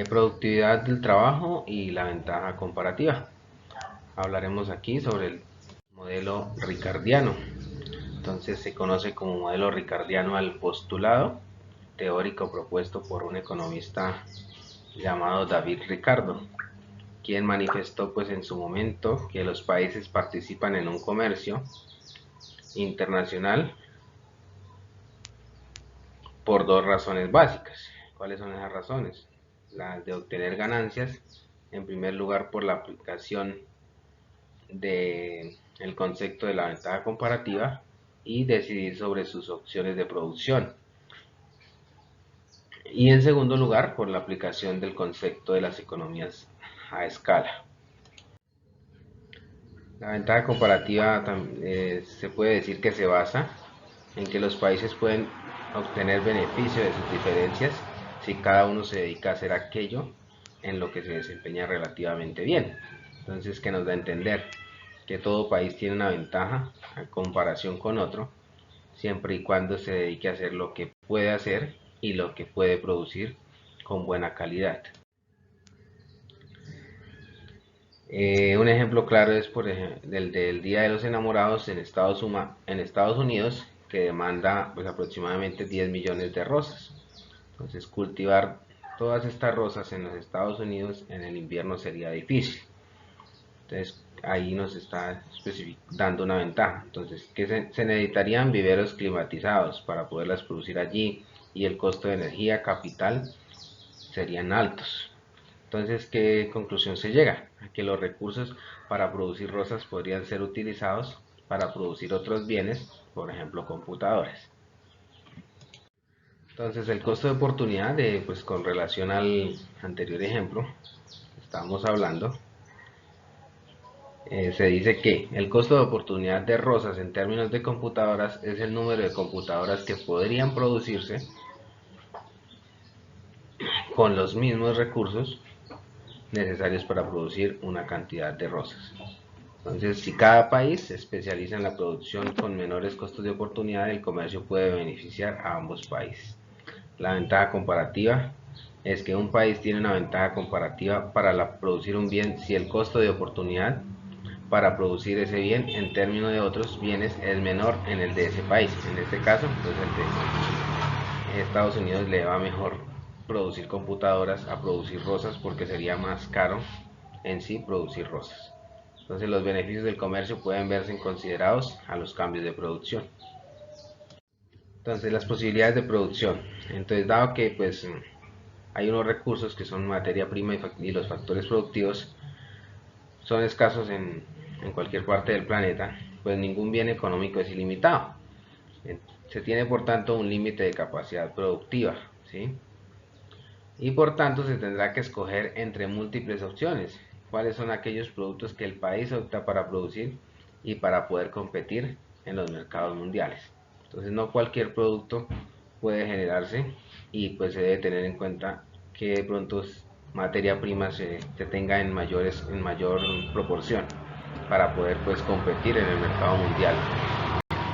Productividad del trabajo y la ventaja comparativa. Hablaremos aquí sobre el modelo ricardiano. Entonces se conoce como modelo ricardiano al postulado teórico propuesto por un economista llamado David Ricardo, quien manifestó pues en su momento que los países participan en un comercio internacional por dos razones básicas. ¿Cuáles son esas razones? Las de obtener ganancias, en primer lugar por la aplicación del concepto de la ventaja comparativa y decidir sobre sus opciones de producción. Y en segundo lugar, por la aplicación del concepto de las economías a escala. La ventaja comparativa se puede decir que se basa en que los países pueden obtener beneficio de sus diferencias si cada uno se dedica a hacer aquello en lo que se desempeña relativamente bien. Entonces, ¿qué nos da a entender? Que todo país tiene una ventaja a comparación con otro, siempre y cuando se dedique a hacer lo que puede hacer y lo que puede producir con buena calidad. Un ejemplo claro es por ejemplo, el del Día de los Enamorados en Estados Unidos, que demanda pues, aproximadamente 10 millones de rosas. Entonces cultivar todas estas rosas en los Estados Unidos en el invierno sería difícil. Entonces ahí nos está dando una ventaja. Entonces que se necesitarían viveros climatizados para poderlas producir allí y el costo de energía, capital serían altos. Entonces, ¿qué conclusión se llega? A que los recursos para producir rosas podrían ser utilizados para producir otros bienes, por ejemplo, computadores. Entonces, el costo de oportunidad, pues con relación al anterior ejemplo que estábamos hablando, se dice que el costo de oportunidad de rosas en términos de computadoras es el número de computadoras que podrían producirse con los mismos recursos necesarios para producir una cantidad de rosas. Entonces, si cada país se especializa en la producción con menores costos de oportunidad, el comercio puede beneficiar a ambos países. La ventaja comparativa es que un país tiene una ventaja comparativa para producir un bien si el costo de oportunidad para producir ese bien en términos de otros bienes es menor en el de ese país. En este caso, pues el de Estados Unidos le va mejor producir computadoras a producir rosas porque sería más caro en sí producir rosas. Entonces los beneficios del comercio pueden verse considerados a los cambios de producción. Entonces las posibilidades de producción. Entonces dado que pues hay unos recursos que son materia prima y los factores productivos son escasos en cualquier parte del planeta, pues ningún bien económico es ilimitado. Se tiene por tanto un límite de capacidad productiva, ¿sí? Y por tanto se tendrá que escoger entre múltiples opciones. ¿Cuáles son aquellos productos que el país opta para producir y para poder competir en los mercados mundiales? Entonces no cualquier producto puede generarse y pues se debe tener en cuenta que de pronto materia prima se tenga en mayor proporción para poder pues competir en el mercado mundial.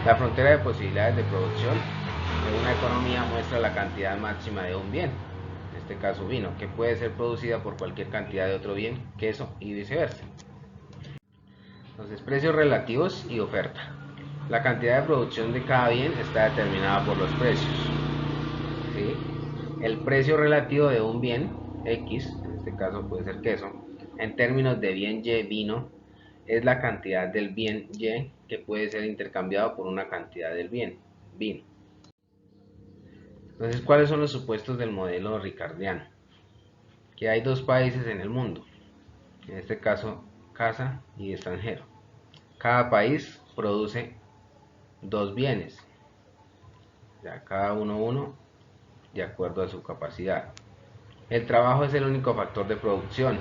La frontera de posibilidades de producción de una economía muestra la cantidad máxima de un bien, en este caso vino, que puede ser producida por cualquier cantidad de otro bien, queso y viceversa. Entonces, precios relativos y oferta. La cantidad de producción de cada bien está determinada por los precios. ¿Sí? El precio relativo de un bien X, en este caso puede ser queso, en términos de bien Y, vino, es la cantidad del bien Y que puede ser intercambiado por una cantidad del bien, vino. Entonces, ¿cuáles son los supuestos del modelo ricardiano? Que hay dos países en el mundo, en este caso casa y extranjero. Cada país produce dos bienes, ya cada uno de acuerdo a su capacidad. El trabajo es el único factor de producción.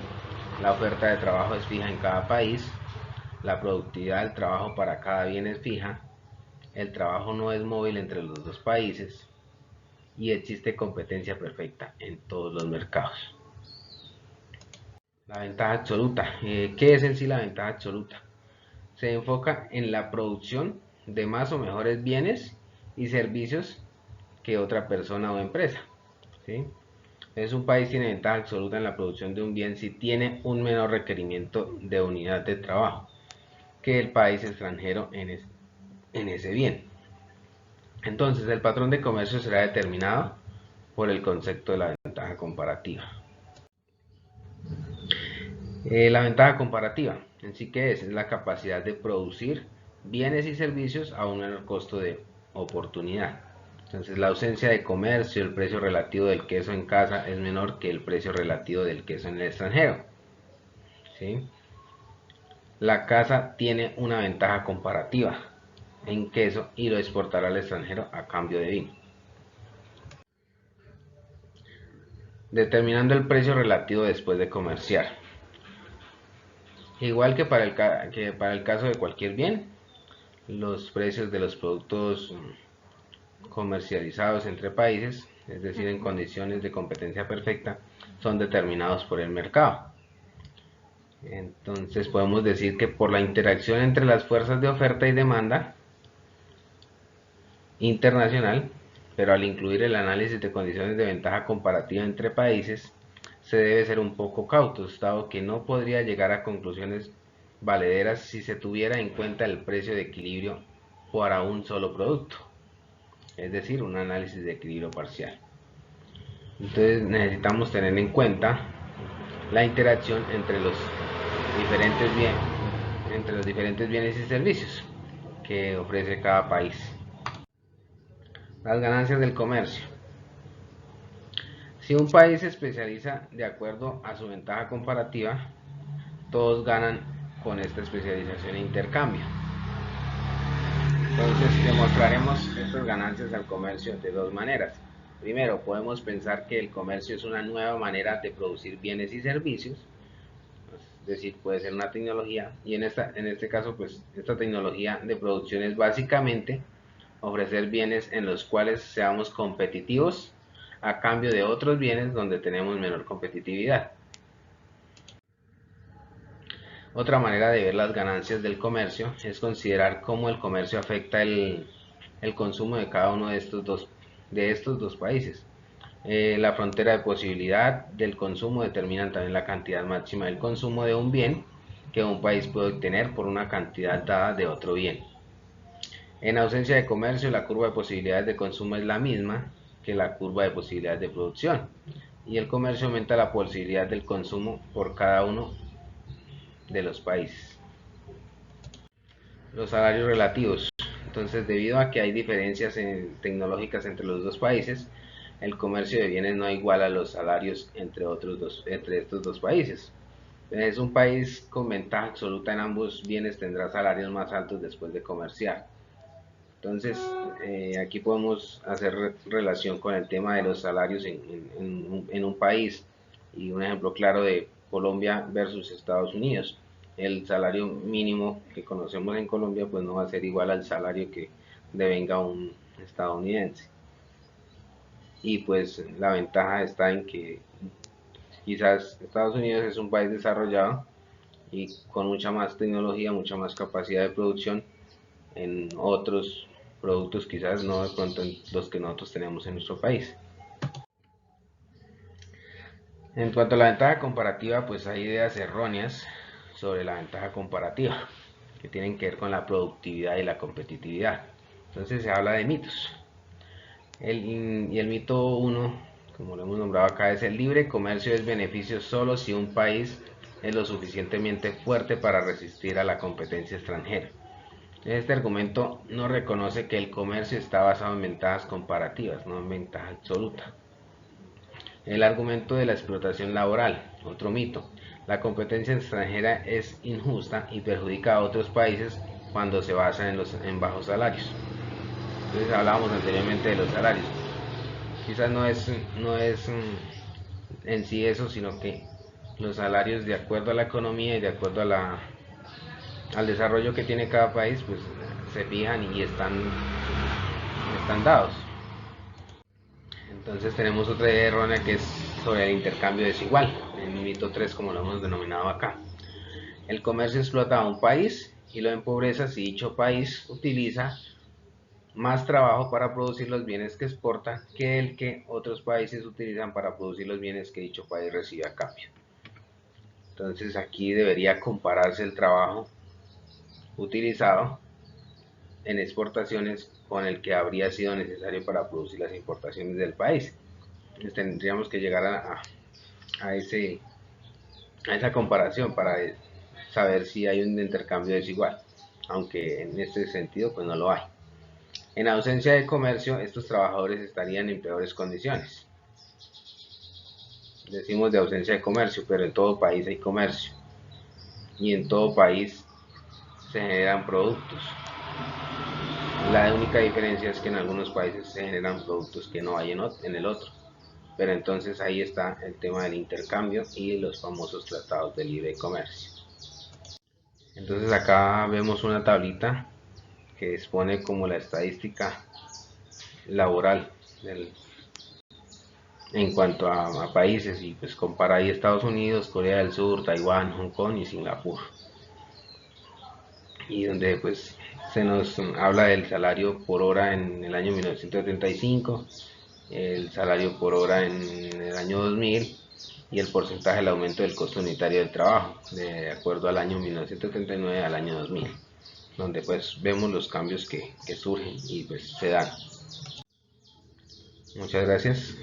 La oferta de trabajo es fija en cada país. La productividad del trabajo para cada bien es fija. El trabajo no es móvil entre los dos países. Y existe competencia perfecta en todos los mercados. La ventaja absoluta. ¿Qué es en sí la ventaja absoluta? Se enfoca en la producción de más o mejores bienes y servicios que otra persona o empresa, ¿sí? Un país tiene ventaja absoluta en la producción de un bien si tiene un menor requerimiento de unidad de trabajo que el país extranjero en ese bien. Entonces, el patrón de comercio será determinado por el concepto de la ventaja comparativa. La ventaja comparativa en sí, ¿qué es? Es la capacidad de producir bienes y servicios a un menor costo de oportunidad. Entonces, la ausencia de comercio, el precio relativo del queso en casa es menor que el precio relativo del queso en el extranjero. ¿Sí? La casa tiene una ventaja comparativa en queso y lo exportará al extranjero a cambio de vino. Determinando el precio relativo después de comerciar. Igual que para el caso de cualquier bien, los precios de los productos comercializados entre países, es decir, en condiciones de competencia perfecta, son determinados por el mercado. Entonces podemos decir que por la interacción entre las fuerzas de oferta y demanda internacional, pero al incluir el análisis de condiciones de ventaja comparativa entre países, se debe ser un poco cautos, dado que no podría llegar a conclusiones valederas si se tuviera en cuenta el precio de equilibrio para un solo producto, es decir, un análisis de equilibrio parcial. Entonces necesitamos tener en cuenta la interacción entre los diferentes bienes y servicios que ofrece cada país. Las ganancias del comercio. Si un país se especializa de acuerdo a su ventaja comparativa, todos ganan con esta especialización e intercambio. Entonces demostraremos estas ganancias al comercio de dos maneras. Primero, podemos pensar que el comercio es una nueva manera de producir bienes y servicios, es decir, puede ser una tecnología, y en este caso, pues esta tecnología de producción es básicamente ofrecer bienes en los cuales seamos competitivos a cambio de otros bienes donde tenemos menor competitividad. Otra manera de ver las ganancias del comercio es considerar cómo el comercio afecta el consumo de cada uno de estos dos países. La frontera de posibilidad del consumo determina también la cantidad máxima del consumo de un bien que un país puede obtener por una cantidad dada de otro bien. En ausencia de comercio, la curva de posibilidades de consumo es la misma que la curva de posibilidades de producción, y el comercio aumenta la posibilidad del consumo por cada uno de los países. Los salarios relativos. Entonces, debido a que hay diferencias tecnológicas entre los dos países, el comercio de bienes no iguala los salarios entre estos dos países. Es un país con ventaja absoluta en ambos bienes tendrá salarios más altos después de comerciar. Entonces, aquí podemos hacer relación con el tema de los salarios en un país, y un ejemplo claro de Colombia versus Estados Unidos. El salario mínimo que conocemos en Colombia pues no va a ser igual al salario que devenga un estadounidense. Y pues la ventaja está en que quizás Estados Unidos es un país desarrollado y con mucha más tecnología, mucha más capacidad de producción en otros productos, quizás no de pronto en los que nosotros tenemos en nuestro país. En cuanto a la ventaja comparativa, pues hay ideas erróneas sobre la ventaja comparativa que tienen que ver con la productividad y la competitividad. Entonces se habla de mitos. El mito 1, como lo hemos nombrado acá, es: el libre comercio es beneficio solo si un país es lo suficientemente fuerte para resistir a la competencia extranjera. Este argumento no reconoce que el comercio está basado en ventajas comparativas, no en ventaja absoluta. El argumento de la explotación laboral, otro mito. La competencia extranjera es injusta y perjudica a otros países cuando se basa en bajos salarios. Entonces hablábamos anteriormente de los salarios. Quizás no es en sí eso, sino que los salarios, de acuerdo a la economía y de acuerdo al desarrollo que tiene cada país, pues se fijan y están dados. Entonces tenemos otra idea errónea que es sobre el intercambio desigual, el mito 3 como lo hemos denominado acá. El comercio explota a un país y lo empobrece si dicho país utiliza más trabajo para producir los bienes que exporta que el que otros países utilizan para producir los bienes que dicho país recibe a cambio. Entonces aquí debería compararse el trabajo utilizado en exportaciones con el que habría sido necesario para producir las importaciones del país. Entonces tendríamos que llegar a esa comparación para saber si hay un intercambio desigual, aunque en este sentido pues no lo hay. En ausencia de comercio, estos trabajadores estarían en peores condiciones. Decimos de ausencia de comercio, pero en todo país hay comercio y en todo país se generan productos. La única diferencia es que en algunos países se generan productos que no hay en el otro. Pero entonces ahí está el tema del intercambio y los famosos tratados de libre comercio. Entonces acá vemos una tablita que expone como la estadística laboral en cuanto a países, y pues compara ahí Estados Unidos, Corea del Sur, Taiwán, Hong Kong y Singapur, y donde pues se nos habla del salario por hora en el año 1975, el salario por hora en el año 2000 y el porcentaje del aumento del costo unitario del trabajo de acuerdo al año 1979 al año 2000, donde pues vemos los cambios que surgen y pues se dan. Muchas gracias.